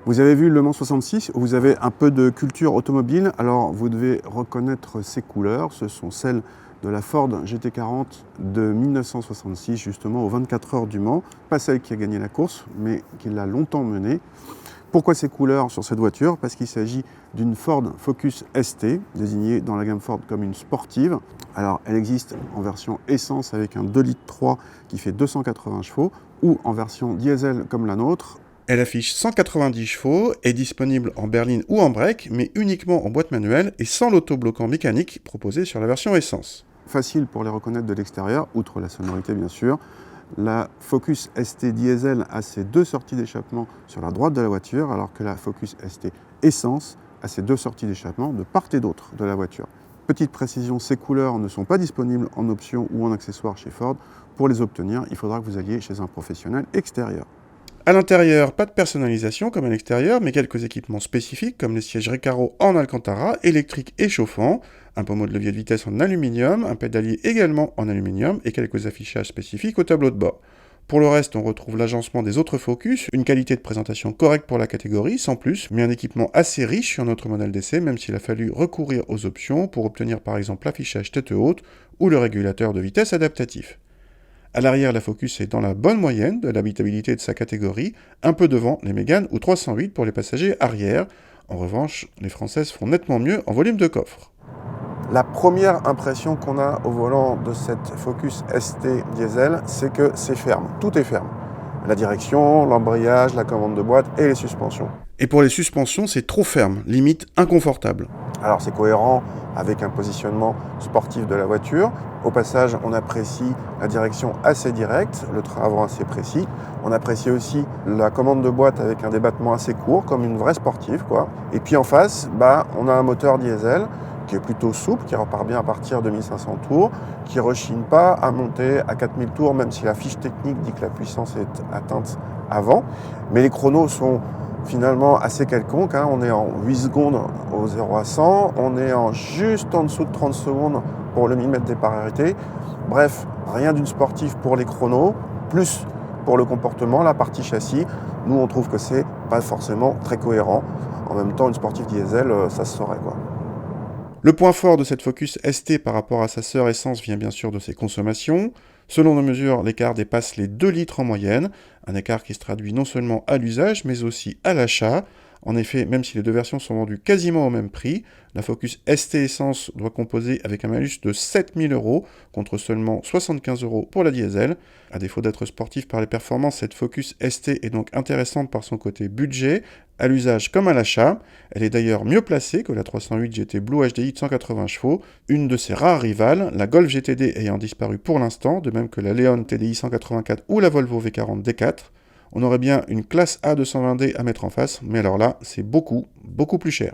Vous avez vu le Mans 66, vous avez un peu de culture automobile, alors vous devez reconnaître ces couleurs, ce sont celles de la Ford GT40 de 1966, justement aux 24 heures du Mans, pas celle qui a gagné la course, mais qui l'a longtemps menée. Pourquoi ces couleurs sur cette voiture? Parce qu'il s'agit d'une Ford Focus ST, désignée dans la gamme Ford comme une sportive. Alors elle existe en version essence avec un 2,3 litres qui fait 280 chevaux, ou en version diesel comme la nôtre. Elle affiche 190 chevaux, est disponible en berline ou en break, mais uniquement en boîte manuelle et sans l'autobloquant mécanique proposé sur la version essence. Facile pour les reconnaître de l'extérieur, outre la sonorité bien sûr. La Focus ST Diesel a ses deux sorties d'échappement sur la droite de la voiture, alors que la Focus ST Essence a ses deux sorties d'échappement de part et d'autre de la voiture. Petite précision, ces couleurs ne sont pas disponibles en option ou en accessoire chez Ford. Pour les obtenir, il faudra que vous alliez chez un professionnel extérieur. À l'intérieur, pas de personnalisation comme à l'extérieur, mais quelques équipements spécifiques comme les sièges Recaro en Alcantara, électriques et chauffants, un pommeau de levier de vitesse en aluminium, un pédalier également en aluminium et quelques affichages spécifiques au tableau de bord. Pour le reste, on retrouve l'agencement des autres Focus, une qualité de présentation correcte pour la catégorie, sans plus, mais un équipement assez riche sur notre modèle d'essai, même s'il a fallu recourir aux options pour obtenir par exemple l'affichage tête haute ou le régulateur de vitesse adaptatif. À l'arrière, la Focus est dans la bonne moyenne de l'habitabilité de sa catégorie, un peu devant les Mégane ou 308 pour les passagers arrière. En revanche, les Françaises font nettement mieux en volume de coffre. La première impression qu'on a au volant de cette Focus ST Diesel, c'est que c'est ferme, tout est ferme. La direction, l'embrayage, la commande de boîte et les suspensions. Et pour les suspensions, c'est trop ferme, limite inconfortable. Alors c'est cohérent avec un positionnement sportif de la voiture. Au passage, on apprécie la direction assez directe, le train avant assez précis. On apprécie aussi la commande de boîte avec un débattement assez court, comme une vraie sportive, quoi. Et puis en face, on a un moteur diesel qui est plutôt souple, qui repart bien à partir de 1500 tours, qui ne rechigne pas à monter à 4000 tours, même si la fiche technique dit que la puissance est atteinte avant. Mais les chronos sont finalement assez quelconques, hein. On est en 8 secondes au 0 à 100, on est en juste en dessous de 30 secondes pour le millimètre départ arrêté. Bref, rien d'une sportive pour les chronos, plus pour le comportement, la partie châssis. Nous, on trouve que c'est pas forcément très cohérent. En même temps, une sportive diesel, ça se saurait, quoi. Le point fort de cette Focus ST par rapport à sa sœur essence vient bien sûr de ses consommations. Selon nos mesures, l'écart dépasse les 2 litres en moyenne, un écart qui se traduit non seulement à l'usage, mais aussi à l'achat. En effet, même si les deux versions sont vendues quasiment au même prix, la Focus ST Essence doit composer avec un malus de 7 000 € contre seulement 75 € pour la diesel. À défaut d'être sportive par les performances, cette Focus ST est donc intéressante par son côté budget, à l'usage comme à l'achat. Elle est d'ailleurs mieux placée que la 308 GT Blue HDI de 180 chevaux, une de ses rares rivales, la Golf GTD ayant disparu pour l'instant, de même que la Leon TDI 184 ou la Volvo V40 D4. On aurait bien une classe A 220D à mettre en face, mais alors là, c'est beaucoup plus cher.